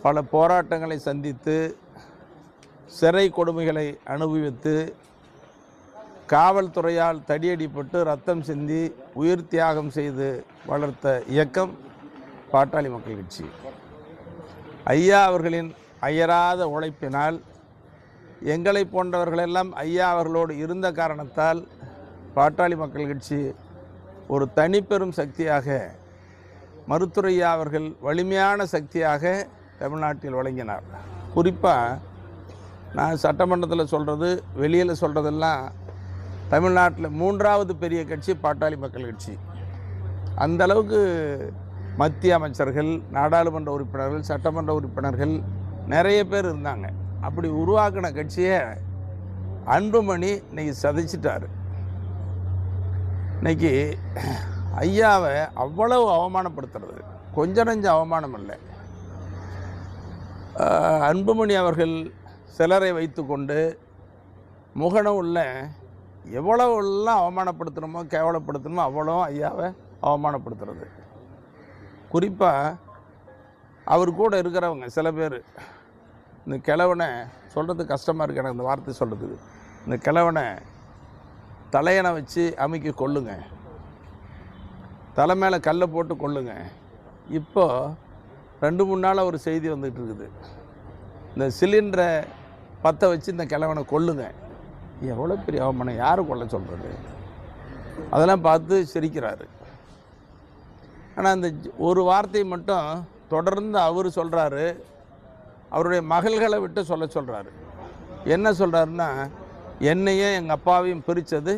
பல போராட்டங்களை சந்தித்து சிறை கொடுமைகளை அனுபவித்து காவல்துறையால் தடியடிப்பட்டு ரத்தம் சிந்தி உயிர் தியாகம் செய்து வளர்த்த இயக்கம் பாட்டாளி மக்கள் கட்சி. ஐயா அவர்களின் அயராத உழைப்பினால் எங்களை போன்றவர்களெல்லாம் ஐயா அவர்களோடு இருந்த காரணத்தால் பாட்டாளி மக்கள் கட்சி ஒரு தனிப்பெரும் சக்தியாக, மருத்துவரையா அவர்கள் வலிமையான சக்தியாக தமிழ்நாட்டில் வழங்கினார். குறிப்பாக நான் சட்டமன்றத்தில் சொல்கிறது, வெளியில் சொல்கிறதெல்லாம் தமிழ்நாட்டில் 3வது பெரிய கட்சி பாட்டாளி மக்கள் கட்சி. அந்தளவுக்கு மத்திய அமைச்சர்கள், நாடாளுமன்ற உறுப்பினர்கள், சட்டமன்ற உறுப்பினர்கள் நிறைய பேர் இருந்தாங்க. அப்படி உருவாக்கின கட்சியை அன்புமணி இன்னைக்கு சதைச்சிட்டார். இன்னைக்கு ஐயாவை அவ்வளவு அவமானப்படுத்துறது கொஞ்சம் நஞ்சம் அவமானம் இல்லை. அன்புமணி அவர்கள் சிலரை வைத்து கொண்டு முகநூல்ல எவ்வளவுலாம் அவமானப்படுத்தணுமோ கேவலப்படுத்தணுமோ அவ்வளோ ஐயாவை அவமானப்படுத்துறது. குறிப்பாக அவர் கூட இருக்கிறவங்க சில பேர் இந்த கிழவனை சொல்கிறது கஷ்டமாக இருக்குது எனக்கு இந்த வார்த்தை சொல்கிறதுக்கு. இந்த கிழவனை தலையணை வச்சு அமைக்க கொள்ளுங்க, தலை மேலே கல்லை போட்டு கொள்ளுங்க. இப்போது 2-3 நாளாக ஒரு செய்தி வந்துகிட்டு இருக்குது, இந்த சிலிண்டரை பற்ற வச்சு இந்த கிழவனை கொள்ளுங்க. எவ்வளோ பெரிய அவமானம், யாரை கொல்ல சொல்கிறது? அதெல்லாம் பார்த்து சிரிக்கிறாரு. ஆனால் அந்த ஒரு வார்த்தையை மட்டும் தொடர்ந்து அவர் சொல்கிறாரு, அவருடைய மகள்களை விட்டு சொல்கிறாரு. என்ன சொல்கிறாருன்னா, என்னையும் எங்கள் அப்பாவையும் பிரித்தது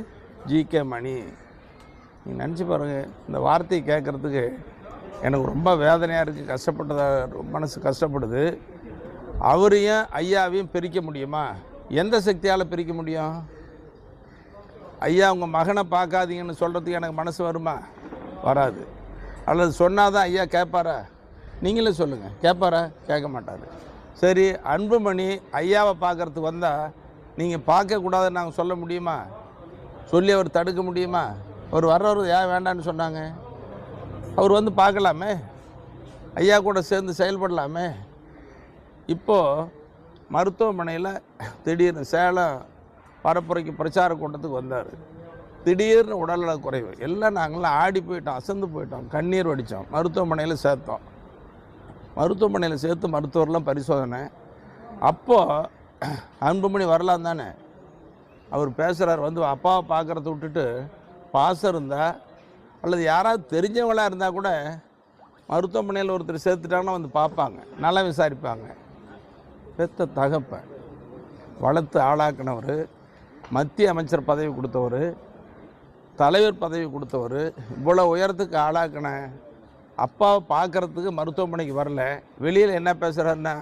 ஜி.கே. மணி. நீங்கள் நினச்சி பாருங்கள், இந்த வார்த்தையை கேட்குறதுக்கு எனக்கு ரொம்ப வேதனையாக இருக்குது, கஷ்டப்பட்டதாக மனசு கஷ்டப்படுது. அவரையும் ஐயாவையும் பிரிக்க முடியுமா? எந்த சக்தியால் பிரிக்க முடியும்? ஐயா உங்கள் மகனை பார்க்காதீங்கன்னு சொல்கிறதுக்கு எனக்கு மனசு வருமா? வராது. அல்லது சொன்னால் தான் ஐயா கேட்பாரா? நீங்களே சொல்லுங்கள், கேட்பாரா? கேட்க மாட்டார். சரி, அன்புமணி ஐயாவை பார்க்குறதுக்கு வந்தால் நீங்கள் பார்க்கக்கூடாதுன்னு நாங்கள் சொல்ல முடியுமா? சொல்லி அவர் தடுக்க முடியுமா? அவர் வர்றவர் ஏன் வேண்டான்னு சொன்னாங்க? அவர் வந்து பார்க்கலாமே, ஐயா கூட சேர்ந்து செயல்படலாமே. இப்போது மருத்துவமனையில் திடீர்னு சேலம் பரப்புரைக்கு பிரச்சார கூட்டத்துக்கு வந்தார். திடீர்னு உடல்நல குறைவு. எல்லாம் நாங்களாம் ஆடி போயிட்டோம், அசந்து போயிட்டோம், கண்ணீர் வடித்தோம். மருத்துவமனையில் சேர்த்தோம். மருத்துவமனையில் சேர்த்து மருத்துவர்லாம் பரிசோதனை. அப்போது அன்புமணி வரலாம் தானே, அவர் பேசுகிறார். வந்து அப்பாவை பார்க்குறத விட்டுட்டு பாசம் இருந்தால் அல்லது யாராவது தெரிஞ்சவங்களாக இருந்தால் கூட மருத்துவமனையில் ஒருத்தர் சேர்த்துட்டாங்கன்னா வந்து பார்ப்பாங்க, நல்லா விசாரிப்பாங்க. பெத்த தகப்பன் வளர்த்து ஆளாக்கினவர், மத்திய அமைச்சர் பதவி கொடுத்தவர், தலைவர் பதவி கொடுத்தவர், இவ்வளோ உயரத்துக்கு ஆளாக்கின அப்பாவை பார்க்குறதுக்கு மருத்துவமனைக்கு வரல. வெளியில் என்ன பேசுகிறாருன்னா,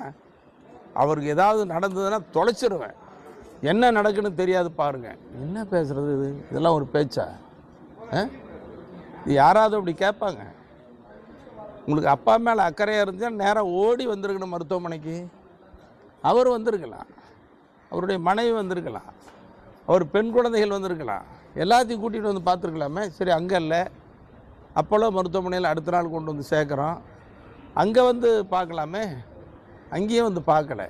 அவருக்கு ஏதாவது நடந்ததுன்னா தொலைச்சிருவேன், என்ன நடக்குன்னு தெரியாது பாருங்கள். என்ன பேசுகிறது இது? இதெல்லாம் ஒரு பேச்சா? இது யாராவது அப்படி கேட்பாங்க? உங்களுக்கு அப்பா மேலே அக்கறையாக இருந்துச்சுன்னா நேராக ஓடி வந்திருக்கணும் மருத்துவமனைக்கு. அவர் வந்திருக்கலாம், அவருடைய மனைவி வந்திருக்கலாம், அவர் பெண் குழந்தைகள் வந்திருக்கலாம், எல்லாத்தையும் கூட்டிகிட்டு வந்து பார்த்துருக்கலாமே. சரி, அங்கே இல்லை, அப்போலோ மருத்துவமனையில் அடுத்த நாள் கொண்டு வந்து சேர்க்குறோம், அங்கே வந்து பார்க்கலாமே. அங்கேயும் வந்து பார்க்கல.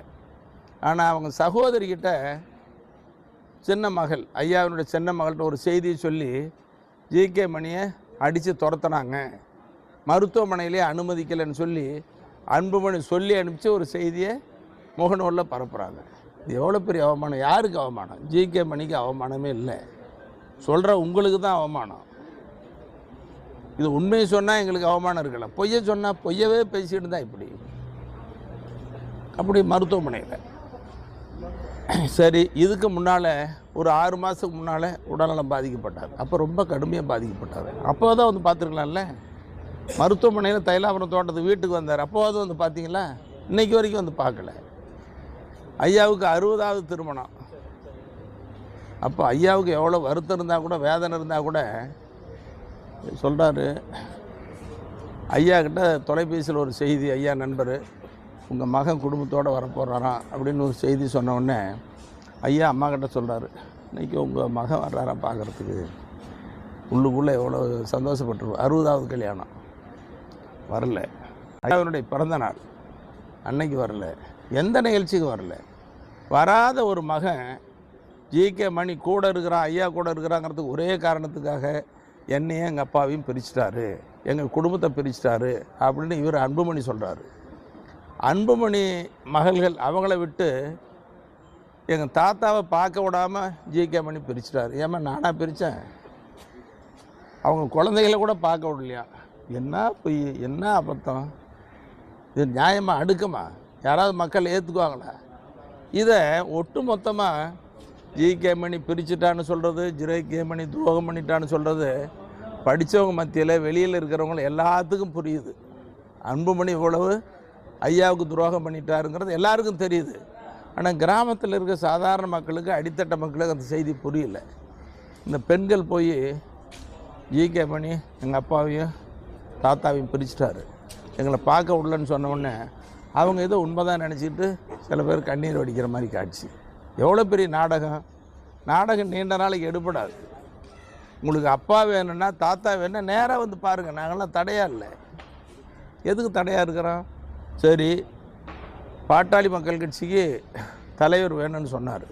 ஆனால் அவங்க சகோதரிக்கிட்ட சின்ன மகள், ஐயாவினுடைய சின்ன மகள்கிட்ட ஒரு செய்தியை சொல்லி ஜி.கே. மணியை அடித்து துரத்துனாங்க, மருத்துவமனையிலே அனுமதிக்கலைன்னு சொல்லி அன்புமணி சொல்லி அனுப்பிச்சு ஒரு செய்தியை முகநூலில் பரப்புகிறாங்க. இது எவ்வளோ பெரிய அவமானம்! யாருக்கு அவமானம்? ஜி.கே. மணிக்கு அவமானமே இல்லை. சொல்கிற உங்களுக்கு தான் அவமானம். இது உண்மையை சொன்னால் எங்களுக்கு அவமானம் இருக்கலாம், பொய்யை சொன்னால் பொய்யவே பேசிட்டு தான் இப்படி. அப்படி மருத்துவமனையில் சரி, இதுக்கு முன்னால் ஒரு 6 மாதத்துக்கு முன்னால் உடல்நலம் பாதிக்கப்பட்டார். அப்போ ரொம்ப கடுமையாக பாதிக்கப்பட்டார். அப்போ தான் வந்து பார்த்துருக்கலாம்ல. மருத்துவமனையில் தைலாபுரம் தோட்டத்துக்கு வீட்டுக்கு வந்தார். அப்போது வந்து பார்த்தீங்களா? இன்றைக்கி வரைக்கும் வந்து பார்க்கல. ஐயாவுக்கு 60வது திருமணம். அப்போ ஐயாவுக்கு எவ்வளோ வருத்தம் இருந்தால் கூட, வேதனை இருந்தால் கூட சொல்கிறாரு. ஐயா கிட்ட தொலைபேசியில் ஒரு செய்தி, ஐயா நண்பர் உங்கள் மகன் குடும்பத்தோடு வரப்போகிறாராம் அப்படின்னு ஒரு செய்தி சொன்ன உடனே ஐயா அம்மா கிட்ட சொல்கிறாரு, இன்றைக்கி உங்கள் மகன் வர்றாரா பார்க்குறதுக்கு. உள்ளுக்குள்ளே எவ்வளோ சந்தோஷப்பட்டுருவோம். 60வது கல்யாணம் வரல. ஐயாவினுடைய பிறந்த நாள் அன்னைக்கு வரல, எந்த நிகழ்ச்சிக்கும் வரல. வராத ஒரு மகன் ஜிகே மணி கூட இருக்கிறான், ஐயா கூட இருக்கிறாங்கிறதுக்கு ஒரே காரணத்துக்காக என்னையும் எங்கள் அப்பாவையும் பிரிச்சிட்டாரு, எங்கள் குடும்பத்தை பிரிச்சிட்டாரு அப்படின்னு இவர் அன்புமணி சொல்கிறாரு. அன்புமணி மகள்கள் அவங்கள விட்டு எங்கள் தாத்தாவை பார்க்க விடாமல் ஜிகே மணி பிரிச்சிட்டாரு. ஏமா நானாக பிரித்தேன்? அவங்க குழந்தைகளை கூட பார்க்க விடலையா? என்ன பொய், என்ன அபத்தம்? இது நியாயமாக அடுக்குமா? யாராவது மக்கள் ஏற்றுக்குவாங்களா? இதை ஒட்டு மொத்தமாக ஜிகே மணி பிரிச்சுட்டான்னு சொல்கிறது, ஜிகே மணி துரோகம் பண்ணிட்டான்னு சொல்கிறது படித்தவங்க மத்தியில் வெளியில் இருக்கிறவங்க எல்லாத்துக்கும் புரியுது. அன்புமணி இவ்வளவு ஐயாவுக்கு துரோகம் பண்ணிட்டாருங்கிறது எல்லாருக்கும் தெரியுது. ஆனால் கிராமத்தில் இருக்க சாதாரண மக்களுக்கு, அடித்தட்ட மக்களுக்கு அந்த செய்தி புரியல. இந்த பெண்கள் போய் ஜிகே மணி எங்கள் அப்பாவையும் தாத்தாவையும் பிரிச்சிட்டாரு, எங்களை பார்க்க விடலன்னு சொன்ன உடனே அவங்க ஏதோ உண்மைதான் நினச்சிக்கிட்டு சில பேர் கண்ணீர் வடிக்கிற மாதிரி காட்சி. எவ்வளோ பெரிய நாடகம்! நாடகம் நீண்ட நாளைக்கு எடுபடாது. உங்களுக்கு அப்பா வேணும்னா, தாத்தா வேணும்னா நேராக வந்து பாருங்கள். நாங்கள்லாம் தடையாக இல்லை. எதுக்கு தடையாக இருக்கிறோம்? சரி, பாட்டாளி மக்கள் கட்சிக்கு தலைவர் வேணும்னு சொன்னார்,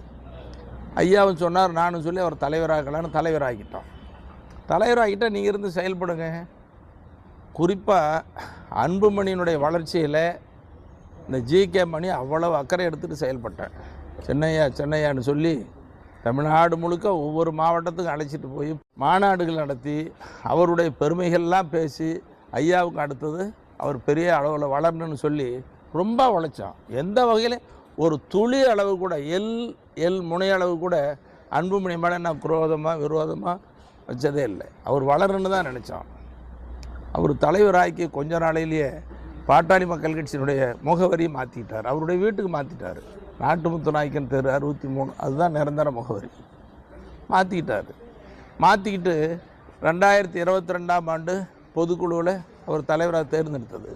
ஐயாவும் சொன்னார், நானும் சொல்லி அவர் தலைவராகலான்னு தலைவராகிட்டோம். தலைவராகிட்டால் நீங்கள் இருந்து செயல்படுங்க. குறிப்பாக அன்புமணியினுடைய வளர்ச்சியில் இந்த ஜிகே மணி அவ்வளவு அக்கறை எடுத்துகிட்டு செயல்பட்டேன். சென்னையான்னு சொல்லி தமிழ்நாடு முழுக்க ஒவ்வொரு மாவட்டத்துக்கும் அழைச்சிட்டு போய் மாநாடுகள் நடத்தி அவருடைய பெருமைகள்லாம் பேசி ஐயாவுக்கு அடுத்தது அவர் பெரிய அளவில் வளரணும்னு சொல்லி ரொம்ப உழைச்சோம். எந்த வகையில் ஒரு துளி அளவு கூட, எல் முனை அளவு கூட அன்புமணி மேலே நான் குரோதமாக விரோதமாக வச்சதே இல்லை. அவர் வளரணுன்னு தான் நினச்சோம். அவர் தலைவராக்கி கொஞ்ச நாளையிலேயே பாட்டாளி மக்கள் கட்சியினுடைய முகவரியை மாற்றிக்கிட்டார். அவருடைய வீட்டுக்கு மாற்றிட்டார். நாட்டுமுத்து நாயக்கன் தெரு 63, அதுதான் நிரந்தர முகவரி. மாற்றிக்கிட்டு 2022ஆம் ஆண்டு பொதுக்குழுவில் அவர் தலைவராக தேர்ந்தெடுத்தது.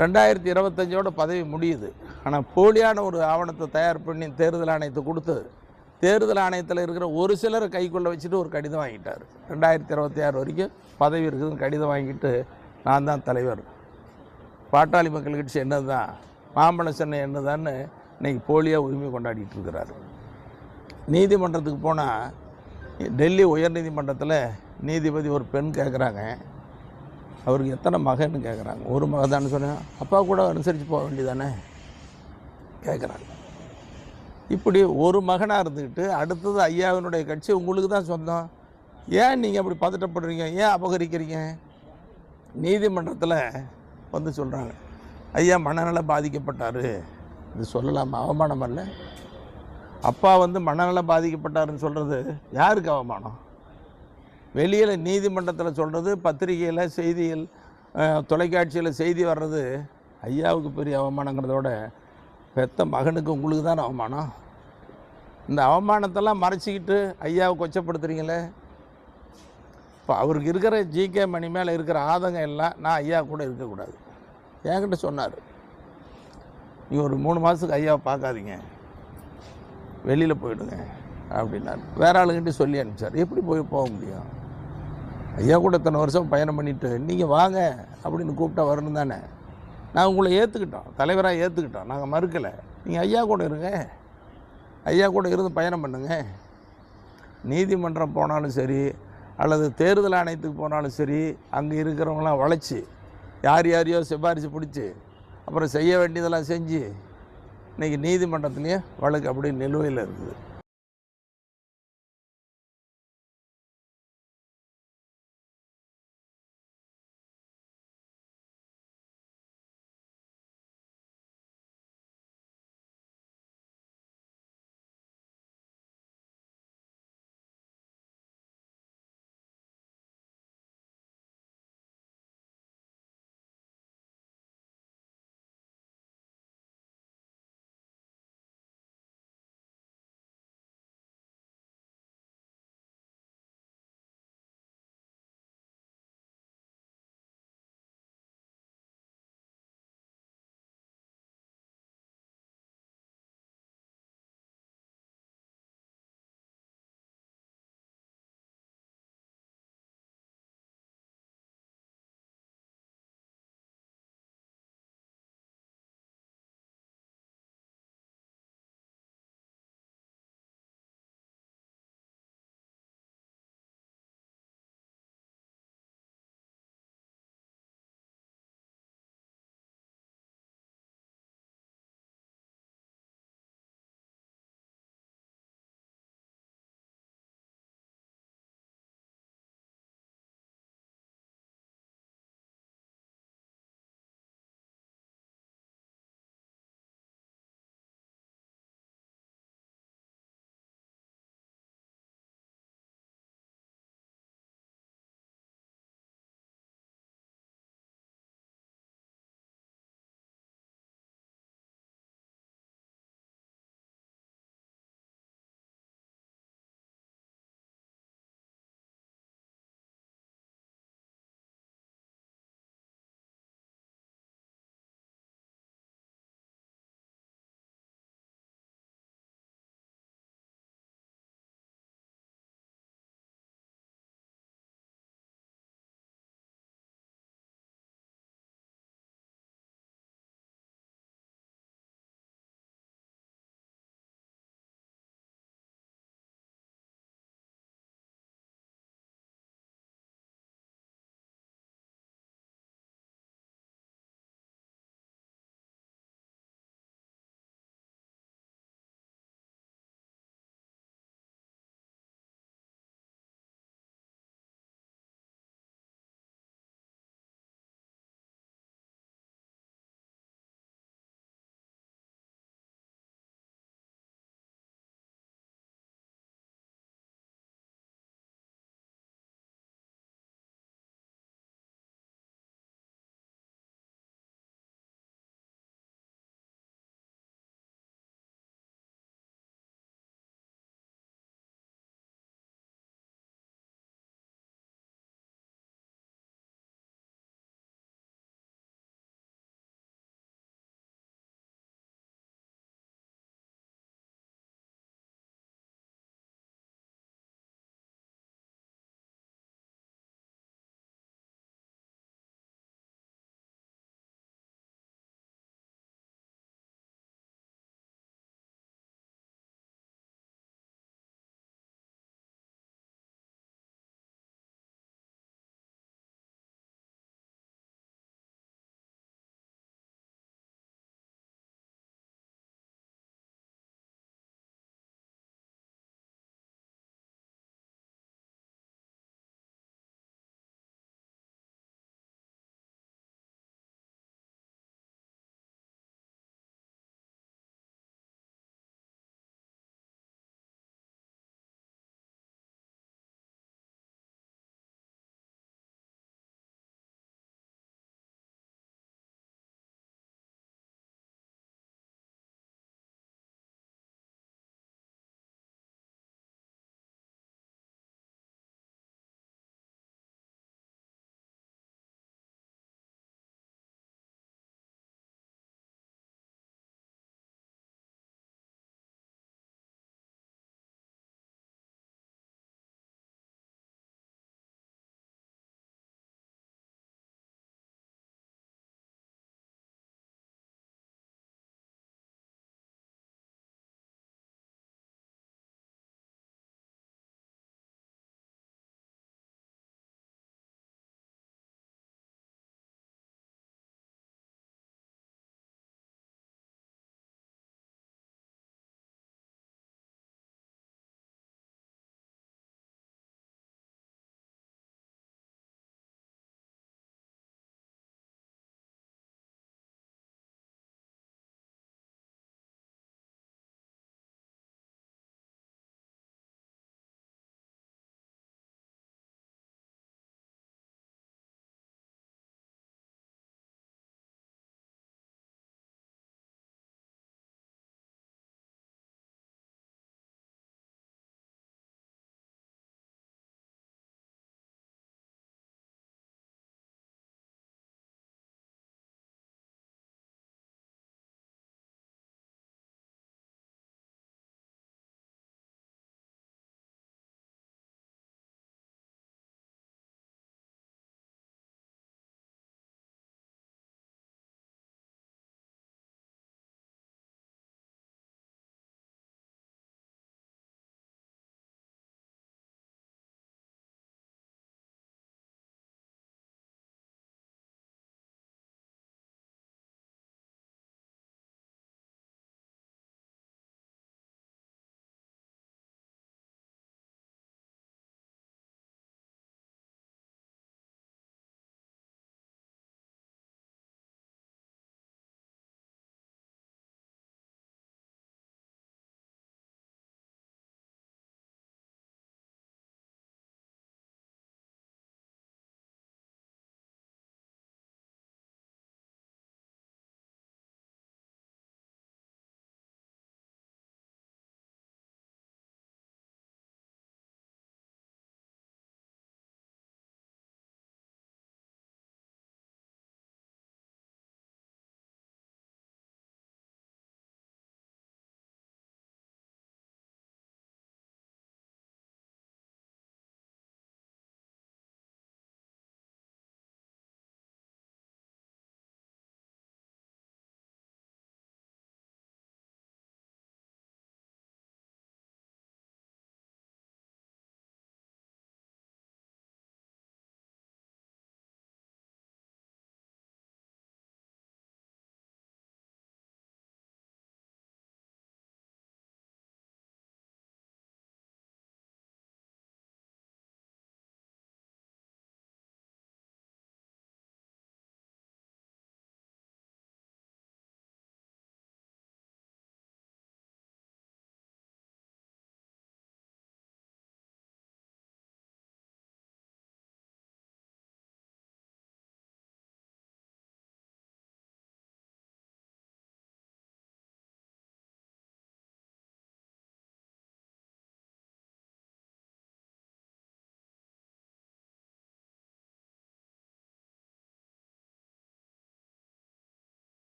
2025ஓட பதவி முடியுது. ஆனால் போலியான ஒரு ஆவணத்தை தயார் பண்ணி தேர்தல் ஆணையத்தை கொடுத்து, தேர்தல் ஆணையத்தில் இருக்கிற ஒரு சிலரை கைக்குள்ளே வச்சுட்டு ஒரு கடிதம் வாங்கிட்டார். 2026 வரைக்கும் பதவி இருக்குதுன்னு கடிதம் வாங்கிட்டு, நான் தான் தலைவர், பாட்டாளி மக்கள் கட்சி என்னது தான், மாம்பழ சென்னை என்னதான்னு இன்றைக்கி போலியாக உரிமை கொண்டாடிட்டு இருக்கிறாரு. நீதிமன்றத்துக்கு போனால், டெல்லி உயர்நீதிமன்றத்தில் நீதிபதி ஒரு பெண் கேட்குறாங்க, அவருக்கு எத்தனை மகன்னு கேட்குறாங்க. ஒரு மகதான்னு சொன்னேன். அப்பா கூட அனுசரித்து போக வேண்டியதானே கேட்குறாங்க. இப்படி ஒரு மகனாக இருந்துக்கிட்டு அடுத்தது ஐயாவினுடைய கட்சி உங்களுக்கு தான் சொந்தம், ஏன் நீங்கள் அப்படி பதட்டப்படுறீங்க, ஏன் அபகரிக்கிறீங்க? நீதிமன்றத்தில் வந்து சொல்கிறாங்க, ஐயா மனநல பாதிக்கப்பட்டார். இது சொல்லலாமா? அவமானம் அல்ல? அப்பா வந்து மனநல பாதிக்கப்பட்டாருன்னு சொல்கிறது யாருக்கு அவமானம்? வெளியில் நீதிமன்றத்தில் சொல்கிறது, பத்திரிகையில், செய்தியில், தொலைக்காட்சியில் செய்தி வர்றது ஐயாவுக்கு பெரிய அவமானங்கிறதோட பெத்த மகனுக்கு உங்களுக்கு தான் அவமானம். இந்த அவமானத்தெல்லாம் மறைச்சிக்கிட்டு ஐயாவை கொச்சப்படுத்துறீங்களே. இப்போ அவருக்கு இருக்கிற ஜிகே மணி மேலே இருக்கிற ஆதங்கம் எல்லாம் நான் ஐயா கூட இருக்கக்கூடாது. என்கிட்ட சொன்னார், நீங்கள் ஒரு 3 மாதத்துக்கு ஐயாவை பார்க்காதீங்க, வெளியில் போயிடுங்க அப்படின்னாரு. வேற ஆளுங்கிட்ட சொல்லி அனுப்பிச்சார். எப்படி போக முடியும்? ஐயா கூட இத்தனை வருஷம் பயணம் பண்ணிவிட்டு நீங்கள் வாங்க அப்படின்னு கூப்பிட்டா வரணும் தானே. நான் உங்களை ஏற்றுக்கிட்டோம், தலைவராக ஏற்றுக்கிட்டோம், நாங்கள் மறுக்கலை. நீங்கள் ஐயா கூட இருங்க, ஐயா கூட இருந்து பயணம் பண்ணுங்க. நீதிமன்றம் போனாலும் சரி, அல்லது தேர்தல் ஆணையத்துக்கு போனாலும் சரி, அங்கே இருக்கிறவங்களாம் வளைச்சி யாரையோ சிபாரிசு பிடிச்சி அப்புறம் செய்ய வேண்டியதெல்லாம் செஞ்சு இன்றைக்கி நீதிமன்றத்துலேயும் வழக்கு அப்படி நிலுவையில் இருக்குது.